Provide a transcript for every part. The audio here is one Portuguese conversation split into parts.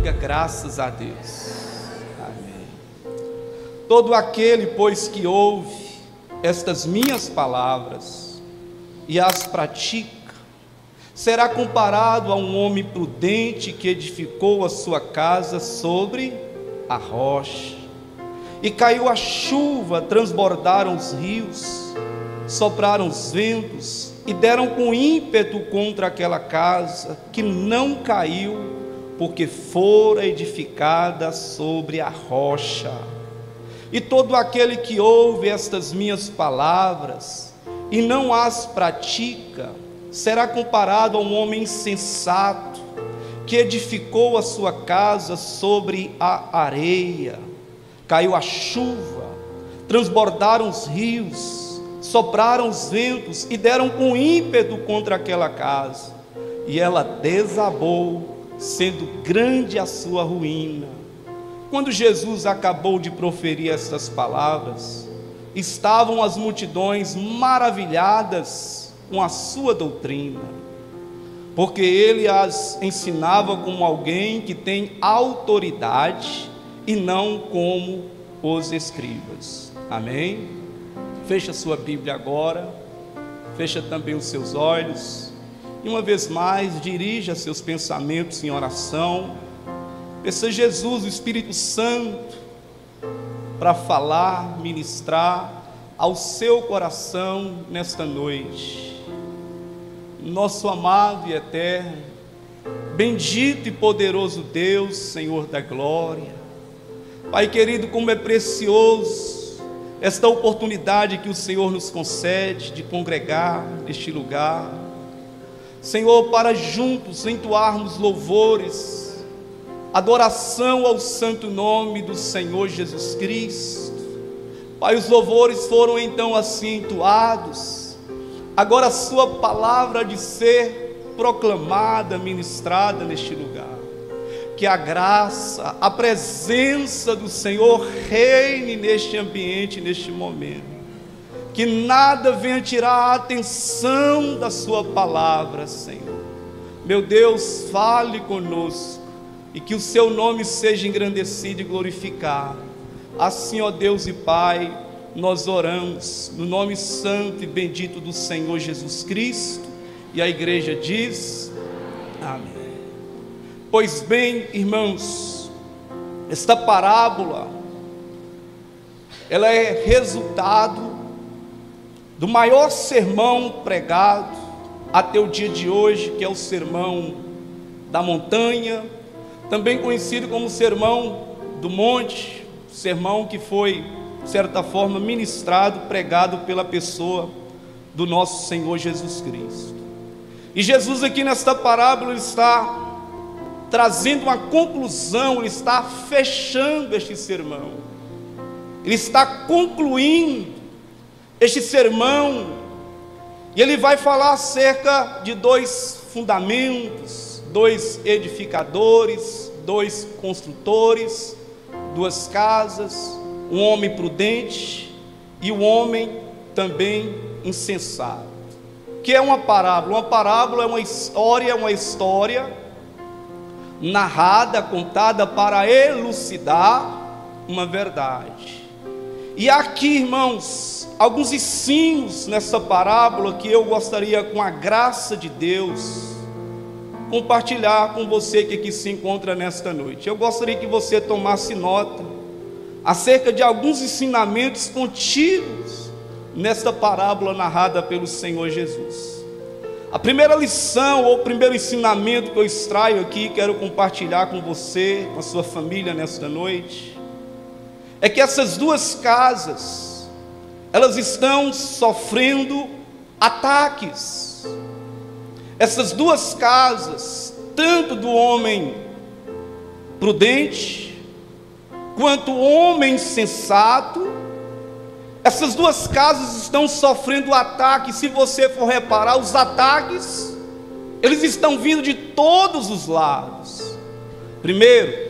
Diga graças a Deus. Amém. Todo aquele, pois, que ouve estas minhas palavras e as pratica, será comparado a um homem prudente que edificou a sua casa sobre a rocha. E caiu a chuva, transbordaram os rios, sopraram os ventos e deram com ímpeto contra aquela casa, que não caiu, porque fora edificada sobre a rocha. E todo aquele que ouve estas minhas palavras e não as pratica, será comparado a um homem insensato, que edificou a sua casa sobre a areia. Caiu a chuva, transbordaram os rios, sopraram os ventos e deram com ímpeto contra aquela casa, e ela desabou, sendo grande a sua ruína. Quando Jesus acabou de proferir estas palavras, estavam as multidões maravilhadas com a sua doutrina, porque ele as ensinava como alguém que tem autoridade e não como os escribas. Amém? Fecha sua Bíblia agora, fecha também os seus olhos, e uma vez mais dirija seus pensamentos em oração. Peça a Jesus, o Espírito Santo, para falar, ministrar ao seu coração nesta noite. Nosso amado e eterno, bendito e poderoso Deus, Senhor da glória, Pai querido, como é precioso esta oportunidade que o Senhor nos concede de congregar neste lugar, Senhor, para juntos entoarmos louvores, adoração ao santo nome do Senhor Jesus Cristo. Pai, os louvores foram então assim entoados, agora a sua palavra de ser proclamada, ministrada neste lugar. Que a graça, a presença do Senhor reine neste ambiente, neste momento. Que nada venha tirar a atenção da sua palavra, Senhor. Meu Deus, fale conosco, e que o seu nome seja engrandecido e glorificado. Assim, ó Deus e Pai, nós oramos no nome santo e bendito do Senhor Jesus Cristo, e a igreja diz, amém. Pois bem, irmãos, esta parábola, ela é resultado do maior sermão pregado até o dia de hoje, que é o Sermão da Montanha, também conhecido como Sermão do Monte, sermão que foi, de certa forma, ministrado, pregado pela pessoa do nosso Senhor Jesus Cristo. E Jesus aqui nesta parábola está trazendo uma conclusão, ele está fechando este sermão, ele está concluindo este sermão, e ele vai falar acerca de dois fundamentos, dois edificadores, dois construtores, duas casas, um homem prudente e um homem também insensato. O que é uma parábola? Uma parábola é uma história narrada, contada para elucidar uma verdade. E aqui, irmãos, alguns ensinos nessa parábola que eu gostaria, com a graça de Deus, compartilhar com você que aqui se encontra nesta noite. Eu gostaria que você tomasse nota acerca de alguns ensinamentos contidos nesta parábola narrada pelo Senhor Jesus. A primeira lição, ou o primeiro ensinamento que eu extraio aqui, quero compartilhar com você, com a sua família nesta noite, é que essas duas casas, elas estão sofrendo ataques. Essas duas casas, tanto do homem prudente, quanto o homem sensato, essas duas casas estão sofrendo ataques. Se você for reparar, os ataques, eles estão vindo de todos os lados. Primeiro,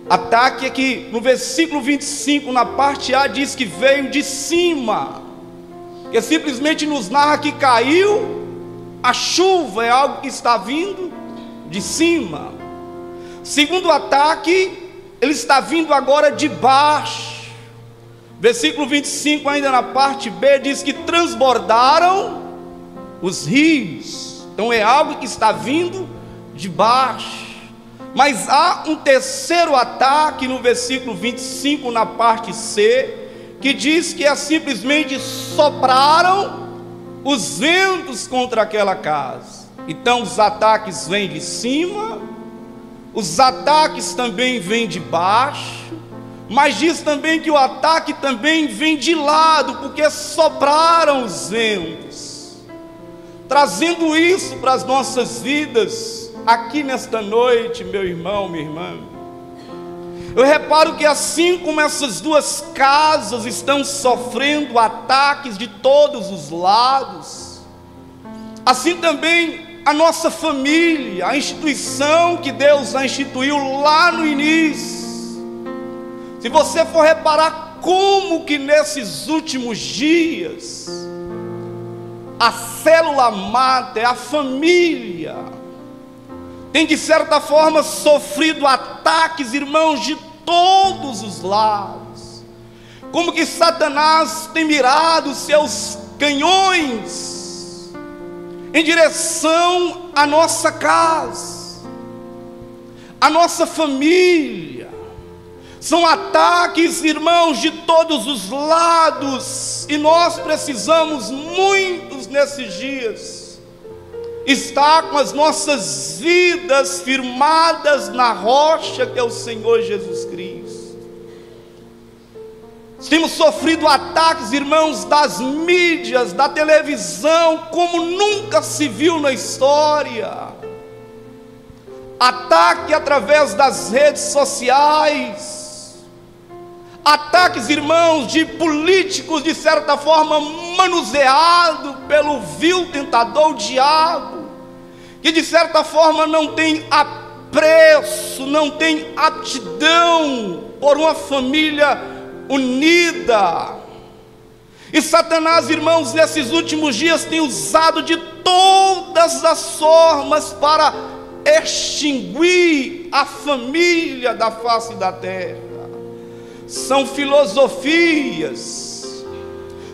ataque é que no versículo 25, na parte A, diz que veio de cima, que simplesmente nos narra que caiu a chuva, é algo que está vindo de cima. Segundo ataque, ele está vindo agora de baixo. Versículo 25, ainda na parte B, diz que transbordaram os rios. Então é algo que está vindo de baixo. Mas há um terceiro ataque no versículo 25, na parte C, que diz que é simplesmente sopraram os ventos contra aquela casa. Então os ataques vêm de cima, os ataques também vêm de baixo, mas diz também que o ataque também vem de lado, porque sopraram os ventos. Trazendo isso para as nossas vidas, aqui nesta noite, meu irmão, minha irmã, eu reparo que assim como essas duas casas estão sofrendo ataques de todos os lados, assim também a nossa família, a instituição que Deus a instituiu lá no início. Se você for reparar como que nesses últimos dias, a célula máter, a família, tem de certa forma sofrido ataques, irmãos, de todos os lados. Como que Satanás tem mirado seus canhões em direção à nossa casa, à nossa família. São ataques, irmãos, de todos os lados, e nós precisamos, muitos nesses dias, estar com as nossas vidas firmadas na rocha que é o Senhor Jesus Cristo. Temos sofrido ataques, irmãos, das mídias, da televisão, como nunca se viu na história. Ataque através das redes sociais. Ataques, irmãos, de políticos, de certa forma, manuseado pelo vil tentador, o diabo, que de certa forma não tem apreço, não tem aptidão por uma família unida. E Satanás, irmãos, nesses últimos dias tem usado de todas as formas para extinguir a família da face da terra. São filosofias,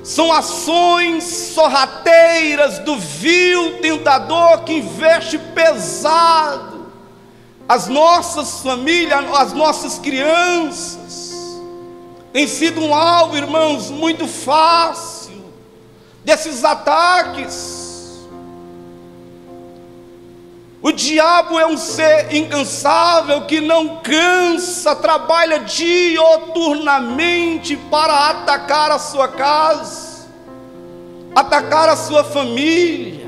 são ações sorrateiras do vil tentador que investe pesado as nossas famílias, as nossas crianças. Tem sido um alvo, irmãos, muito fácil desses ataques. O diabo é um ser incansável que não cansa, trabalha dioturnamente para atacar a sua casa, atacar a sua família.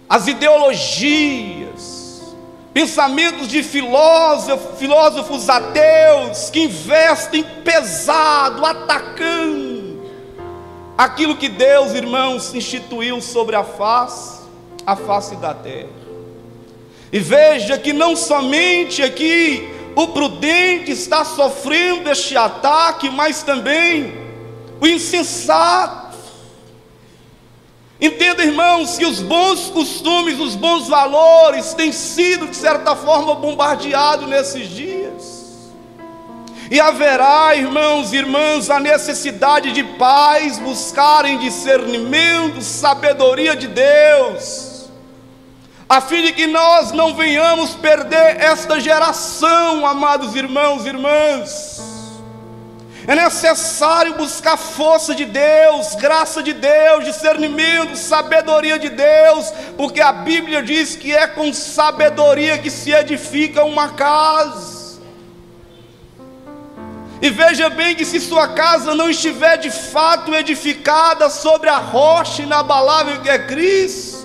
As ideologias, pensamentos de filósofos ateus que investem pesado, atacando aquilo que Deus, irmãos, instituiu sobre a face da terra. E veja que não somente aqui o prudente está sofrendo este ataque, mas também o insensato. Entenda, irmãos, que os bons costumes, os bons valores têm sido de certa forma bombardeados nesses dias. E haverá, irmãos e irmãs, a necessidade de pais buscarem discernimento, sabedoria de Deus, a fim de que nós não venhamos perder esta geração, amados irmãos e irmãs. É necessário buscar força de Deus, graça de Deus, discernimento, sabedoria de Deus, porque a Bíblia diz que é com sabedoria que se edifica uma casa. E veja bem que se sua casa não estiver de fato edificada sobre a rocha inabalável que é Cristo,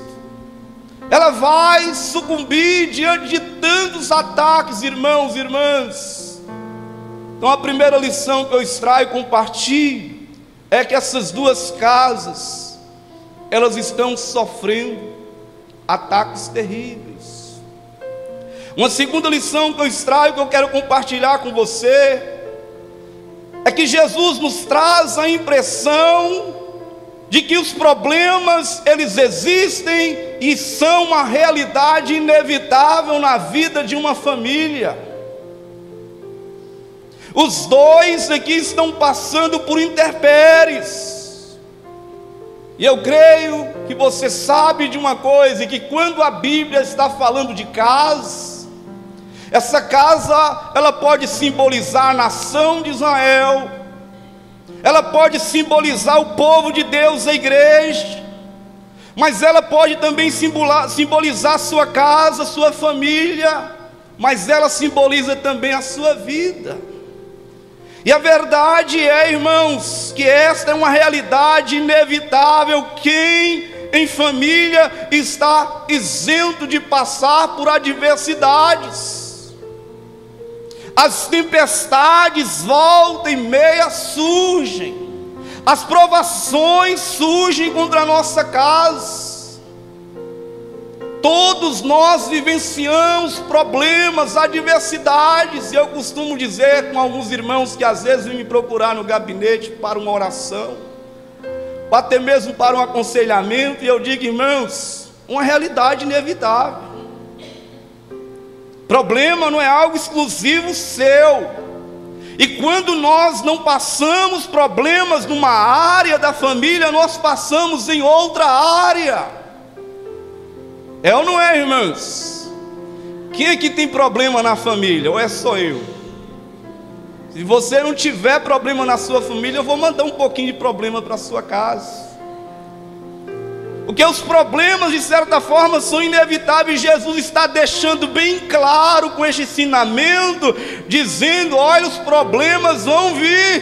ela vai sucumbir diante de tantos ataques, irmãos e irmãs. Então a primeira lição que eu extraio e compartilho é que essas duas casas, elas estão sofrendo ataques terríveis. Uma segunda lição que eu extraio, que eu quero compartilhar com você, é que Jesus nos traz a impressão de que os problemas, eles existem, e são uma realidade inevitável na vida de uma família. Os dois aqui estão passando por intempéries. E eu creio que você sabe de uma coisa, que quando a Bíblia está falando de casa, essa casa, ela pode simbolizar a nação de Israel, ela pode simbolizar o povo de Deus, a igreja, mas ela pode também simbolizar a sua casa, a sua família, mas ela simboliza também a sua vida. E a verdade é, irmãos, que esta é uma realidade inevitável. Quem em família está isento de passar por adversidades? As tempestades volta e meia surgem, as provações surgem contra a nossa casa. Todos nós vivenciamos problemas, adversidades, e eu costumo dizer com alguns irmãos que às vezes vêm me procurar no gabinete para uma oração, ou até mesmo para um aconselhamento, e eu digo, irmãos, uma realidade inevitável. Problema não é algo exclusivo seu, e quando nós não passamos problemas numa área da família, nós passamos em outra área. É ou não é, irmãos? Quem é que tem problema na família? Ou é só eu? Se você não tiver problema na sua família, eu vou mandar um pouquinho de problema para a sua casa. Porque os problemas, de certa forma, são inevitáveis. Jesus está deixando bem claro com este ensinamento, dizendo, olha, os problemas vão vir,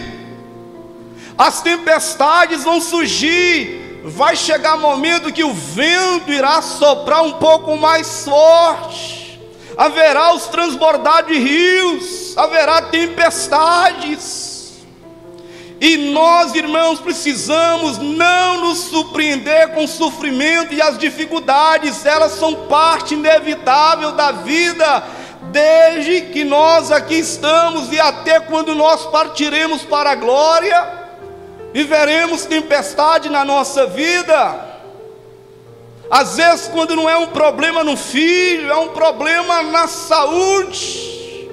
as tempestades vão surgir. Vai chegar momento que o vento irá soprar um pouco mais forte, haverá os transbordar de rios, haverá tempestades, e nós, irmãos, precisamos não nos surpreender com o sofrimento e as dificuldades. Elas são parte inevitável da vida, desde que nós aqui estamos e até quando nós partiremos para a glória. Viveremos tempestade na nossa vida. Às vezes quando não é um problema no filho, é um problema na saúde.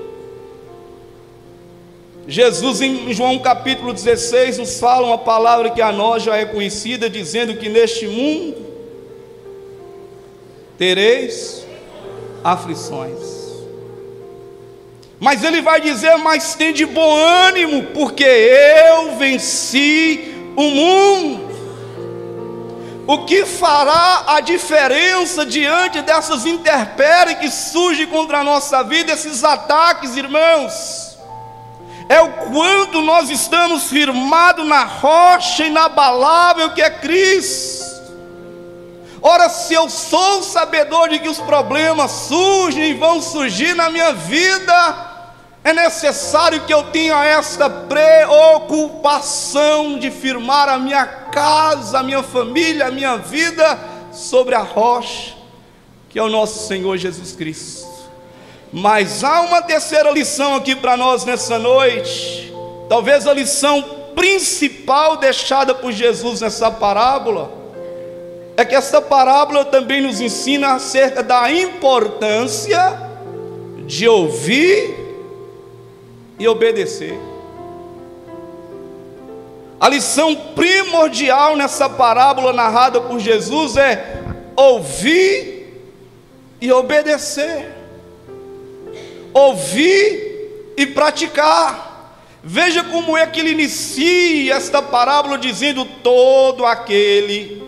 Jesus em João capítulo 16 nos fala uma palavra que a nós já é conhecida, dizendo que neste mundo tereis aflições. Mas ele vai dizer, mas tem de bom ânimo, porque eu venci o mundo. O que fará a diferença diante dessas intempéries que surgem contra a nossa vida, esses ataques, irmãos? É o quanto nós estamos firmados na rocha inabalável que é Cristo. Ora, se eu sou sabedor de que os problemas surgem e vão surgir na minha vida, é necessário que eu tenha esta preocupação de firmar a minha casa, a minha família, a minha vida sobre a rocha, que é o nosso Senhor Jesus Cristo. Mas há uma terceira lição aqui para nós nessa noite, talvez a lição principal deixada por Jesus nessa parábola, é que essa parábola também nos ensina acerca da importância de ouvir e obedecer. A lição primordial nessa parábola narrada por Jesus é ouvir e obedecer, ouvir e praticar. Veja como é que ele inicia esta parábola dizendo, todo aquele,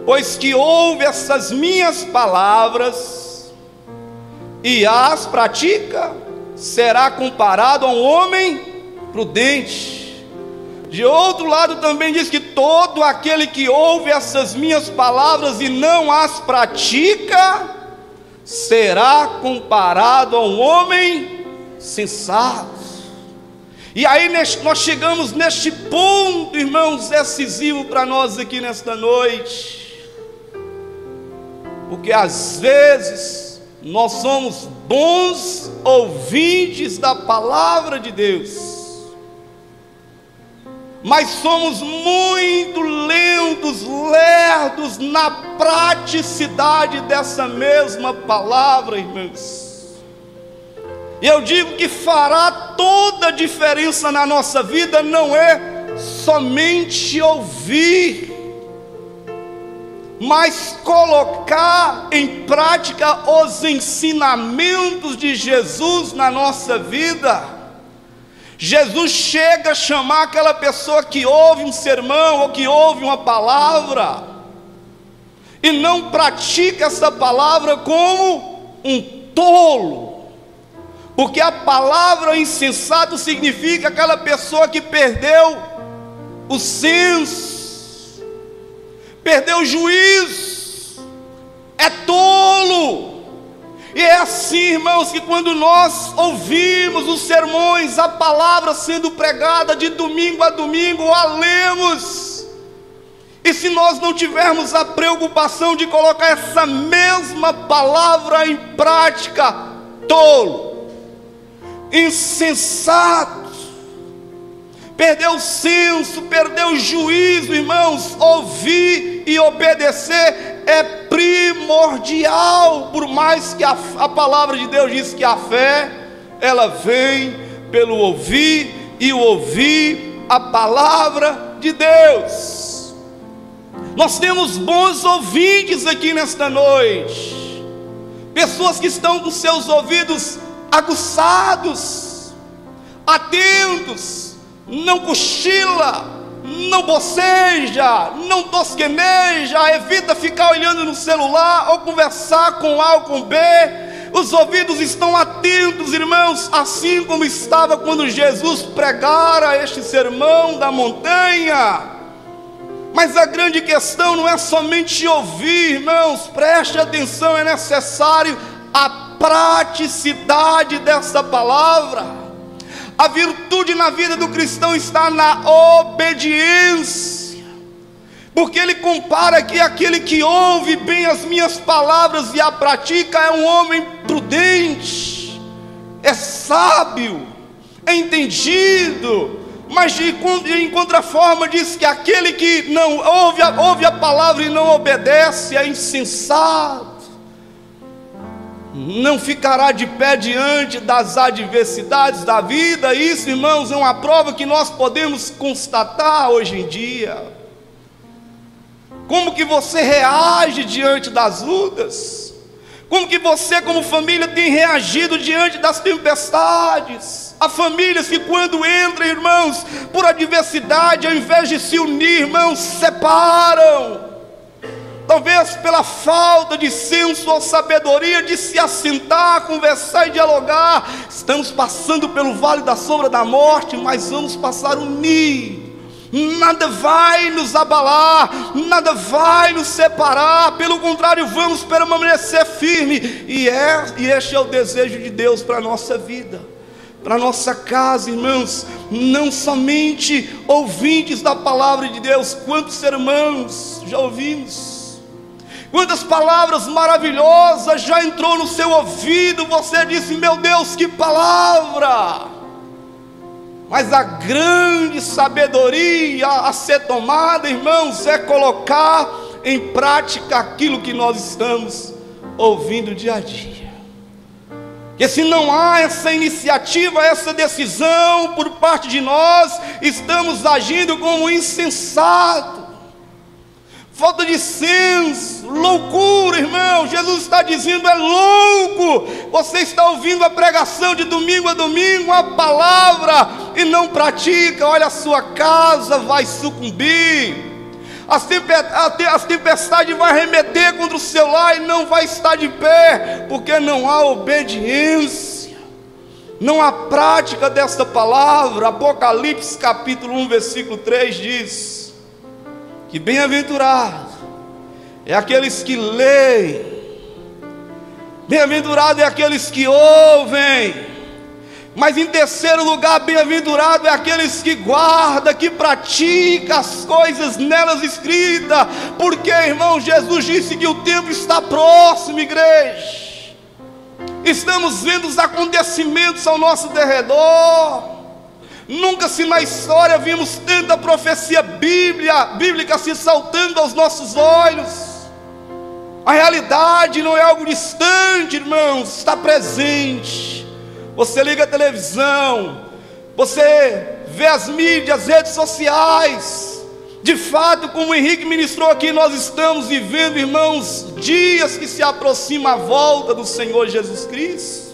pois que ouve essas minhas palavras e as pratica, será comparado a um homem prudente. De outro lado também diz que todo aquele que ouve essas minhas palavras e não as pratica, será comparado a um homem sensato. E aí nós chegamos neste ponto, irmãos, decisivo para nós aqui nesta noite, porque às vezes nós somos bons ouvintes da palavra de Deus, mas somos muito lentos ensinamentos lerdos na praticidade dessa mesma palavra, irmãos. E eu digo que fará toda a diferença na nossa vida, não é somente ouvir, mas colocar em prática os ensinamentos de Jesus na nossa vida. Jesus chega a chamar aquela pessoa que ouve um sermão ou que ouve uma palavra e não pratica essa palavra como um tolo, porque a palavra insensato significa aquela pessoa que perdeu o senso, perdeu o juízo, é tolo. E é assim, irmãos, que quando nós ouvimos os sermões, a palavra sendo pregada de domingo a domingo, a lemos, e se nós não tivermos a preocupação de colocar essa mesma palavra em prática, tolo, insensato, perdeu o senso, perdeu o juízo, irmãos, ouvir e obedecer é primordial, por mais que a palavra de Deus diz que a fé, ela vem pelo ouvir, e o ouvir a palavra de Deus. Nós temos bons ouvintes aqui nesta noite, pessoas que estão com seus ouvidos aguçados, atentos, não cochila, não boceja, não tosqueneja, evita ficar olhando no celular ou conversar com A ou com B. Os ouvidos estão atentos, irmãos, assim como estava quando Jesus pregara este sermão da montanha. Mas a grande questão não é somente ouvir, irmãos, preste atenção, é necessário a praticidade dessa palavra. A virtude na vida do cristão está na obediência, porque ele compara aqui aquele que ouve bem as minhas palavras e a pratica é um homem prudente, é sábio, é entendido. Mas em contraforma diz que aquele que não ouve a palavra e não obedece é insensato, não ficará de pé diante das adversidades da vida. Isso, irmãos, é uma prova que nós podemos constatar hoje em dia. Como que você reage diante das lutas? Como que você, como família, tem reagido diante das tempestades? Há famílias que quando entram, irmãos, por adversidade, ao invés de se unir, irmãos, se separam. Talvez pela falta de senso ou sabedoria de se assentar, conversar e dialogar. Estamos passando pelo vale da sombra da morte, mas vamos passar unidos. Nada vai nos abalar, nada vai nos separar. Pelo contrário, vamos permanecer firme. E este é o desejo de Deus para a nossa vida, para a nossa casa, irmãos. Não somente ouvintes da palavra de Deus. Quantos sermões já ouvimos? Quantas palavras maravilhosas já entrou no seu ouvido, você disse, meu Deus, que palavra! Mas a grande sabedoria a ser tomada, irmãos, é colocar em prática aquilo que nós estamos ouvindo dia a dia. Porque se não há essa iniciativa, essa decisão por parte de nós, estamos agindo como insensato. Falta de senso, loucura, irmão. Jesus está dizendo, é louco. Você está ouvindo a pregação de domingo a domingo, a palavra, e não pratica. Olha, a sua casa vai sucumbir. As tempestades vão remeter contra o seu lar e não vai estar de pé, porque não há obediência, não há prática desta palavra. Apocalipse capítulo 1, versículo 3 diz que bem-aventurado é aqueles que leem, bem-aventurado é aqueles que ouvem, mas em terceiro lugar, bem-aventurado é aqueles que guardam, que praticam as coisas nelas escritas, porque, irmão, Jesus disse que o tempo está próximo, igreja. Estamos vendo os acontecimentos ao nosso derredor. Nunca se na história vimos tanta profecia bíblica se saltando aos nossos olhos. A realidade não é algo distante, irmãos, está presente. Você liga a televisão, você vê as mídias, as redes sociais. De fato, como o Henrique ministrou aqui, nós estamos vivendo, irmãos, dias que se aproxima a volta do Senhor Jesus Cristo.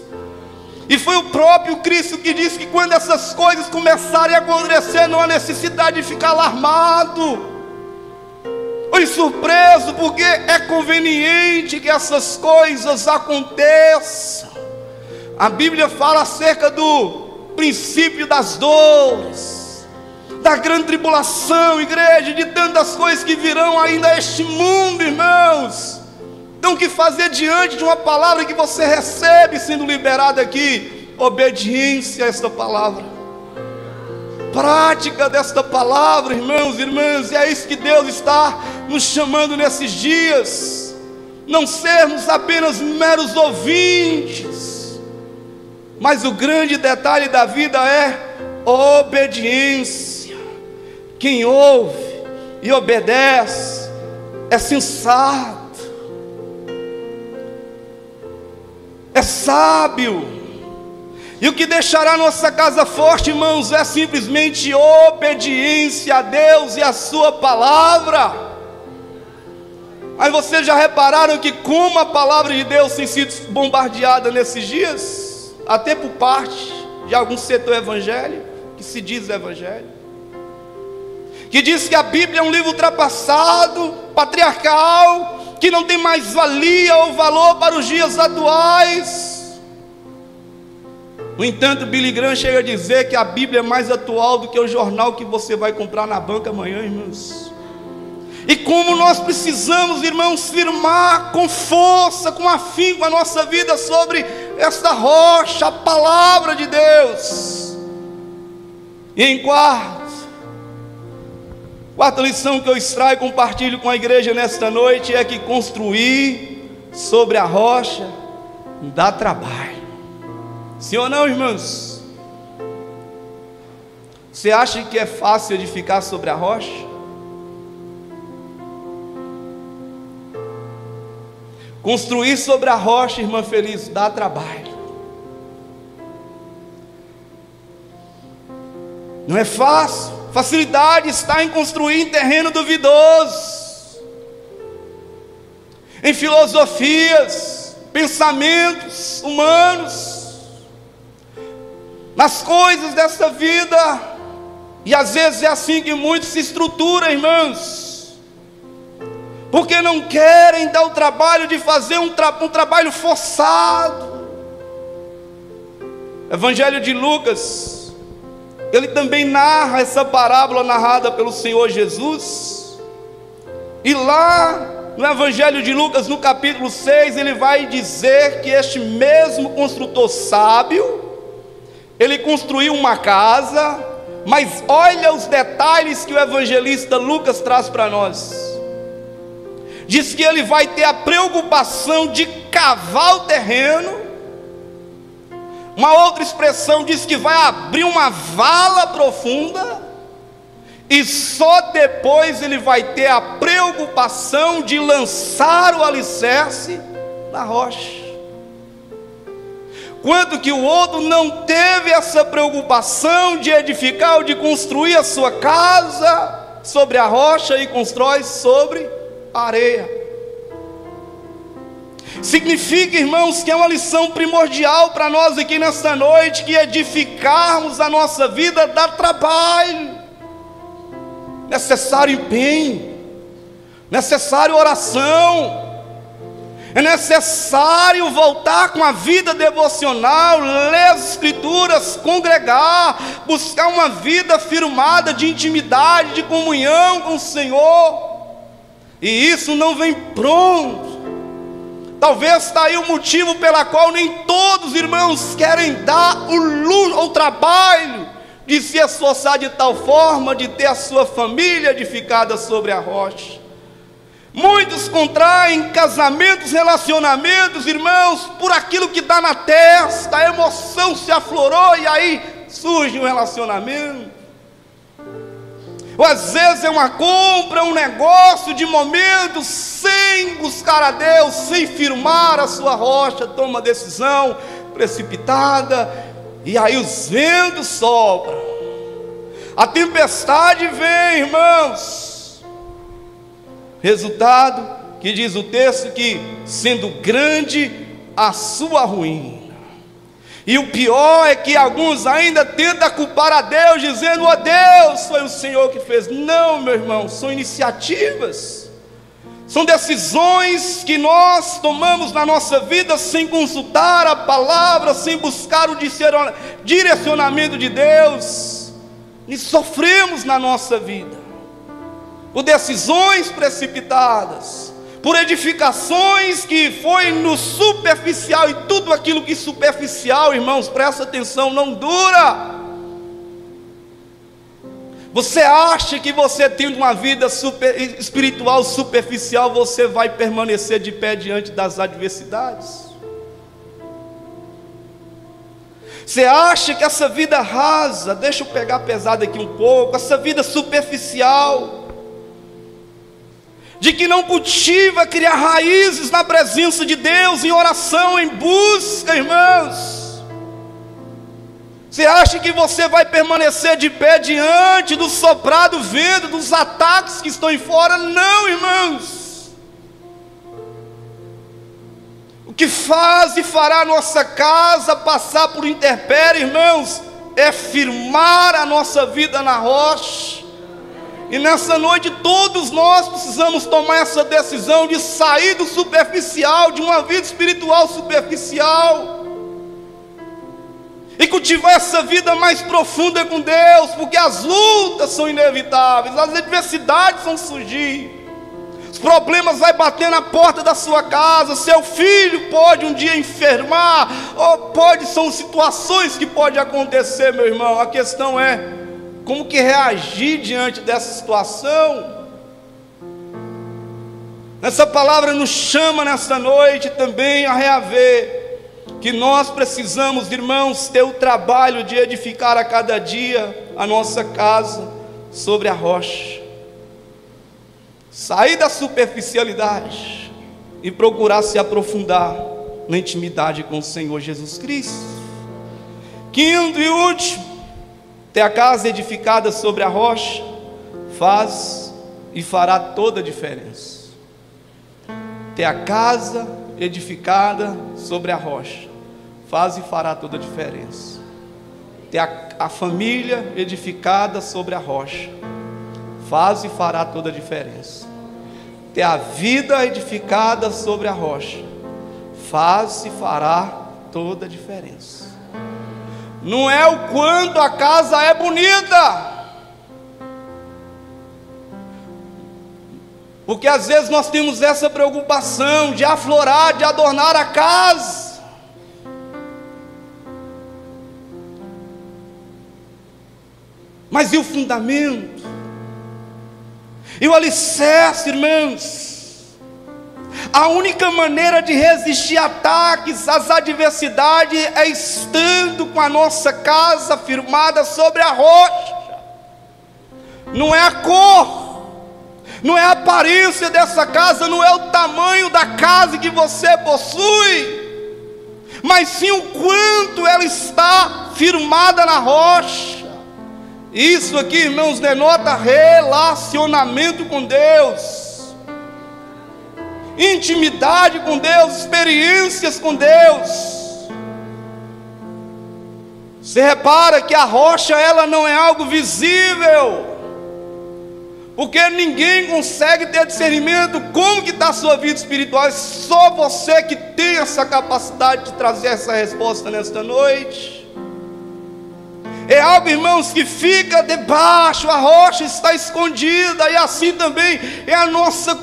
E foi o próprio Cristo que disse que quando essas coisas começarem a acontecer, não há necessidade de ficar alarmado ou surpreso, porque é conveniente que essas coisas aconteçam. A Bíblia fala acerca do princípio das dores, da grande tribulação, igreja, de tantas coisas que virão ainda a este mundo, irmãos. Então, o que fazer diante de uma palavra que você recebe sendo liberada aqui? Obediência a esta palavra, prática desta palavra, irmãos e irmãs. E é isso que Deus está nos chamando nesses dias. Não sermos apenas meros ouvintes, mas o grande detalhe da vida é obediência. Quem ouve e obedece é sensato, é sábio. E o que deixará nossa casa forte, irmãos, é simplesmente obediência a Deus e a sua palavra. Mas vocês já repararam que como a palavra de Deus tem sido bombardeada nesses dias? Até por parte de algum setor evangélico, que se diz evangélico, que diz que a Bíblia é um livro ultrapassado, patriarcal, que não tem mais valia ou valor para os dias atuais. No entanto, Billy Graham chega a dizer que a Bíblia é mais atual do que o jornal que você vai comprar na banca amanhã, irmãos. E como nós precisamos, irmãos, firmar com força, com afinco a nossa vida sobre esta rocha, a palavra de Deus. E em quarta lição que eu extraio e compartilho com a igreja nesta noite é que construir sobre a rocha dá trabalho. Sim ou não, irmãos? Você acha que é fácil edificar sobre a rocha? Construir sobre a rocha, irmã feliz, dá trabalho. Não é fácil. Facilidade está em construir em terreno duvidoso, em filosofias, pensamentos humanos, nas coisas dessa vida. E às vezes é assim que muitos se estruturam, irmãos, porque não querem dar o trabalho de fazer um trabalho forçado. Evangelho de Lucas, ele também narra essa parábola narrada pelo Senhor Jesus. E lá no Evangelho de Lucas, no capítulo 6, ele vai dizer que este mesmo construtor sábio, ele construiu uma casa, mas olha os detalhes que o evangelista Lucas traz para nós. Diz que ele vai ter a preocupação de cavar o terreno. Uma outra expressão diz que vai abrir uma vala profunda, e só depois ele vai ter a preocupação de lançar o alicerce na rocha. Quanto que o outro não teve essa preocupação de edificar ou de construir a sua casa sobre a rocha e constrói sobre a areia. Significa, irmãos, que é uma lição primordial para nós aqui nesta noite, que edificarmos a nossa vida dá trabalho, necessário empenho, necessário oração, é necessário voltar com a vida devocional, ler as Escrituras, congregar, buscar uma vida firmada de intimidade, de comunhão com o Senhor. E isso não vem pronto. Talvez está aí o motivo pela qual nem todos, irmãos, querem dar o trabalho de se esforçar de tal forma de ter a sua família edificada sobre a rocha. Muitos contraem casamentos, relacionamentos, irmãos, por aquilo que dá na testa, a emoção se aflorou e aí surge um relacionamento. Ou às vezes é uma compra, um negócio de momento, sem buscar a Deus, sem firmar a sua rocha, toma decisão precipitada, e aí os ventos sopram, a tempestade vem, irmãos. Resultado, que diz o texto, que sendo grande a sua ruína. E o pior é que alguns ainda tentam culpar a Deus, dizendo: ó Deus, foi o Senhor que fez. Não, meu irmão, são iniciativas, são decisões que nós tomamos na nossa vida sem consultar a palavra, sem buscar o direcionamento de Deus, e sofremos na nossa vida por decisões precipitadas, por edificações que foi no superficial, e tudo aquilo que superficial, irmãos, presta atenção, não dura. Você acha que você tendo uma vida espiritual superficial, você vai permanecer de pé diante das adversidades? Você acha que essa vida rasa, deixa eu pegar pesado aqui um pouco, essa vida superficial, de que não cultiva, criar raízes na presença de Deus, em oração, em busca, irmãos, você acha que você vai permanecer de pé diante do soprado vento, dos ataques que estão em fora? Não, irmãos. O que faz e fará a nossa casa passar por intempérie, irmãos, é firmar a nossa vida na rocha. E nessa noite todos nós precisamos tomar essa decisão de sair do superficial, de uma vida espiritual superficial, e cultivar essa vida mais profunda com Deus, porque as lutas são inevitáveis, as adversidades vão surgir, os problemas vão bater na porta da sua casa, seu filho pode um dia enfermar, ou são situações que podem acontecer, meu irmão. A questão é como que reagir diante dessa situação. Essa palavra nos chama nessa noite também a reaver que nós precisamos, irmãos, ter o trabalho de edificar a cada dia a nossa casa sobre a rocha, sair da superficialidade e procurar se aprofundar na intimidade com o Senhor Jesus Cristo. Quinto e último, ter a casa edificada sobre a rocha faz e fará toda a diferença. Ter a casa edificada sobre a rocha faz e fará toda a diferença. Ter a família edificada sobre a rocha faz e fará toda a diferença. Ter a vida edificada sobre a rocha faz e fará toda a diferença. Não é o quanto a casa é bonita, porque às vezes nós temos essa preocupação de aflorar, de adornar a casa, mas e o fundamento? E o alicerce, irmãos? A única maneira de resistir a ataques, às adversidades, é estando com a nossa casa firmada sobre a rocha. Não é a cor, não é a aparência dessa casa, não é o tamanho da casa que você possui, mas sim o quanto ela está firmada na rocha. Isso aqui, irmãos, denota relacionamento com Deus, intimidade com Deus, experiências com Deus. Você repara que a rocha, ela não é algo visível, porque ninguém consegue ter discernimento como que está a sua vida espiritual. É só você que tem essa capacidade de trazer essa resposta nesta noite. É algo, irmãos, que fica debaixo, a rocha está escondida, e assim também é a nossa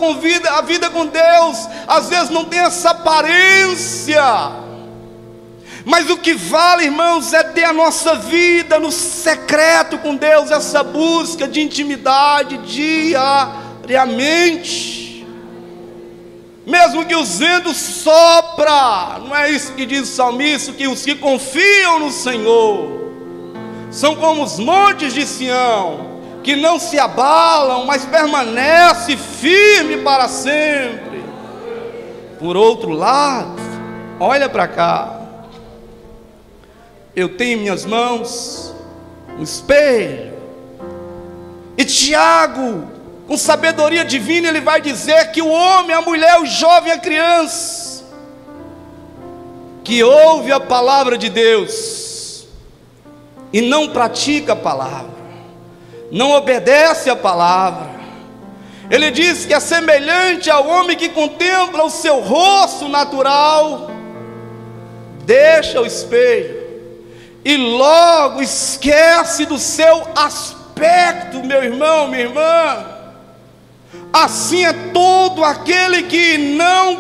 a vida com Deus. Às vezes não tem essa aparência, mas o que vale, irmãos, é ter a nossa vida no secreto com Deus, essa busca de intimidade diariamente. Mesmo que os ventos sopram, não é isso que diz o salmista, que os que confiam no Senhor são como os montes de Sião, que não se abalam, mas permanece firme para sempre. Por outro lado, olha para cá, eu tenho em minhas mãos um espelho, e Tiago, com sabedoria divina, ele vai dizer que o homem, a mulher, o jovem, a criança, que ouve a palavra de Deus e não pratica a palavra, não obedece a palavra, ele diz que é semelhante ao homem que contempla o seu rosto natural, deixa o espelho e logo esquece do seu aspecto. Meu irmão, minha irmã, assim é todo aquele que não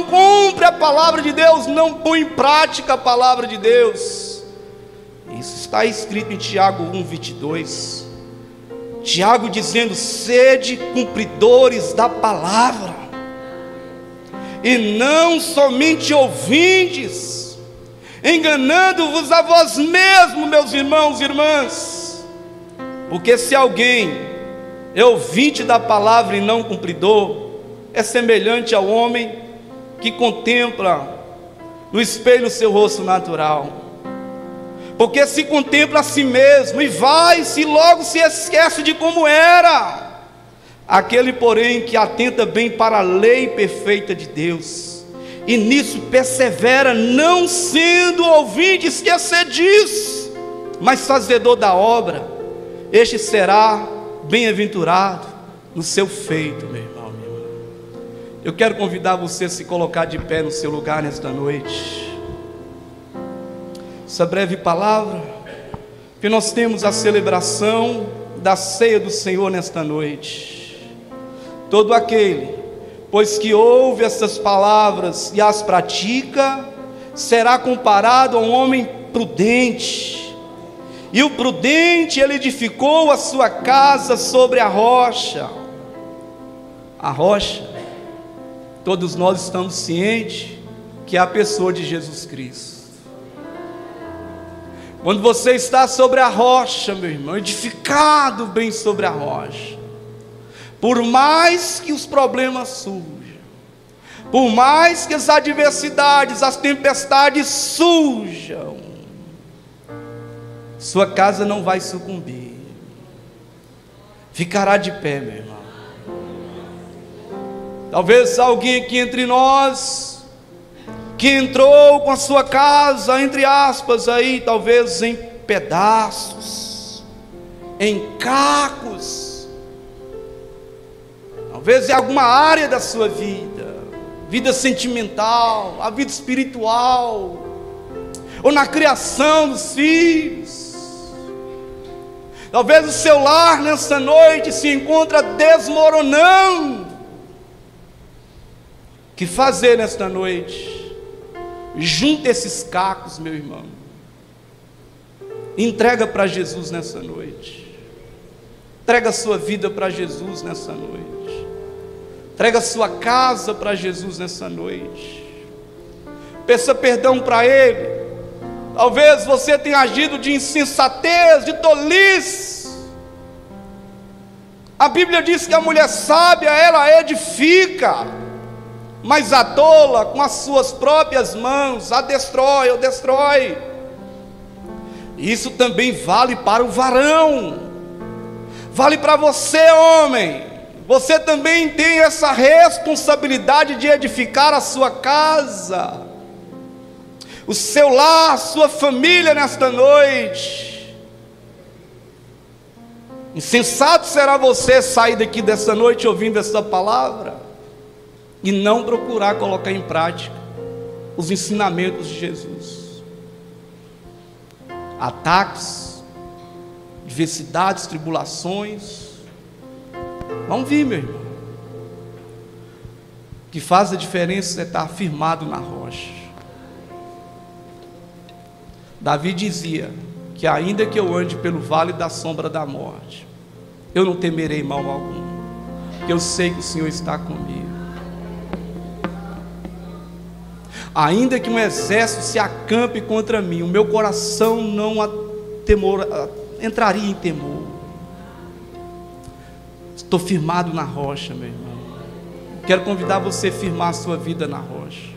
cumpre a palavra de Deus, não põe em prática a palavra de Deus. Isso está escrito em Tiago 1:22. Tiago dizendo: sede cumpridores da palavra, e não somente ouvintes, enganando-vos a vós mesmos, meus irmãos e irmãs. Porque se alguém é ouvinte da palavra e não cumpridor, é semelhante ao homem que contempla no espelho o seu rosto natural. Porque se contempla a si mesmo e vai-se, logo se esquece de como era. Aquele, porém, que atenta bem para a lei perfeita de Deus, e nisso persevera, não sendo ouvinte, esquecer disso, mas fazedor da obra, este será bem-aventurado no seu feito. Meu irmão, minha irmã, eu quero convidar você a se colocar de pé no seu lugar nesta noite. Essa breve palavra, que nós temos a celebração da ceia do Senhor nesta noite. Todo aquele, pois que ouve essas palavras e as pratica, será comparado a um homem prudente. E o prudente, ele edificou a sua casa sobre a rocha. A rocha, todos nós estamos cientes que é a pessoa de Jesus Cristo. Quando você está sobre a rocha, meu irmão, edificado bem sobre a rocha, por mais que os problemas surjam, por mais que as adversidades, as tempestades surjam, sua casa não vai sucumbir, ficará de pé, meu irmão. Talvez alguém aqui entre nós que entrou com a sua casa, entre aspas, aí, talvez em pedaços, em cacos, talvez em alguma área da sua vida sentimental, a vida espiritual, ou na criação dos filhos. Talvez o seu lar nessa noite se encontra desmoronando. O que fazer nesta noite? Junta esses cacos, meu irmão, entrega para Jesus nessa noite, entrega a sua vida para Jesus nessa noite, entrega a sua casa para Jesus nessa noite, peça perdão para Ele. Talvez você tenha agido de insensatez, de tolice. A Bíblia diz que a mulher sábia, ela edifica, mas a tola, com as suas próprias mãos, a destrói ou destrói. Isso também vale para o varão, vale para você, homem. Você também tem essa responsabilidade de edificar a sua casa, o seu lar, a sua família nesta noite. Insensato será você sair daqui dessa noite ouvindo essa palavra e não procurar colocar em prática os ensinamentos de Jesus. Ataques, adversidades, tribulações vão vir, meu irmão. O que faz a diferença é estar firmado na rocha. Davi dizia que ainda que eu ande pelo vale da sombra da morte, eu não temerei mal algum, porque eu sei que o Senhor está comigo. Ainda que um exército se acampe contra mim, o meu coração não temor, entraria em temor. Estou firmado na rocha, meu irmão. Quero convidar você a firmar a sua vida na rocha.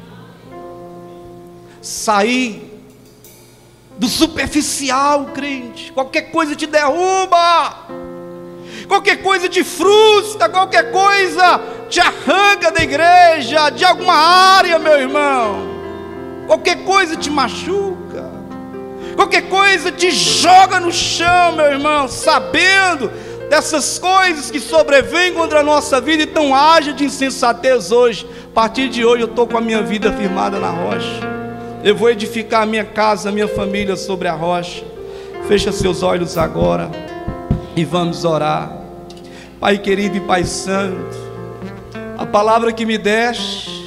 Sair do superficial, crente. Qualquer coisa te derruba, qualquer coisa te frustra, qualquer coisa te arranca da igreja, de alguma área, meu irmão. Qualquer coisa te machuca, qualquer coisa te joga no chão, meu irmão, sabendo dessas coisas que sobrevêm contra a nossa vida. Então haja de insensatez hoje. A partir de hoje eu estou com a minha vida firmada na rocha. Eu vou edificar a minha casa, a minha família sobre a rocha. Fecha seus olhos agora e vamos orar. Pai querido e Pai santo, a palavra que me deste,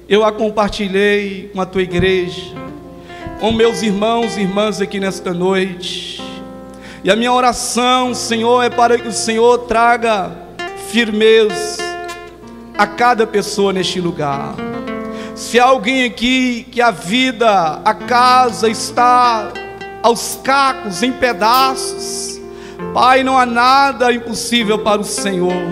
eu a compartilhei com a tua igreja, com meus irmãos e irmãs aqui nesta noite. E a minha oração, Senhor, é para que o Senhor traga firmeza a cada pessoa neste lugar. Se há alguém aqui que a vida, a casa está aos cacos, em pedaços, Pai, não há nada impossível para o Senhor.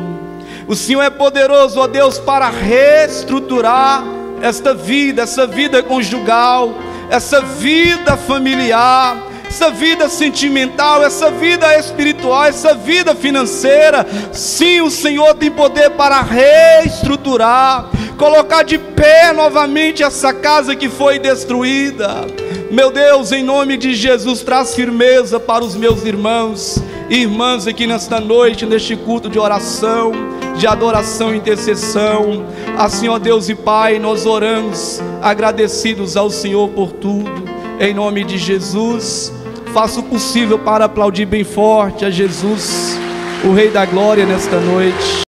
O Senhor é poderoso, ó Deus, para reestruturar esta vida, essa vida conjugal, essa vida familiar, essa vida sentimental, essa vida espiritual, essa vida financeira. Sim, o Senhor tem poder para reestruturar, colocar de pé novamente essa casa que foi destruída. Meu Deus, em nome de Jesus, traz firmeza para os meus irmãos e irmãs aqui nesta noite, neste culto de oração, de adoração e intercessão. Assim, ó Deus e Pai, nós oramos agradecidos ao Senhor por tudo, em nome de Jesus. Faça o possível para aplaudir bem forte a Jesus, o Rei da Glória, nesta noite.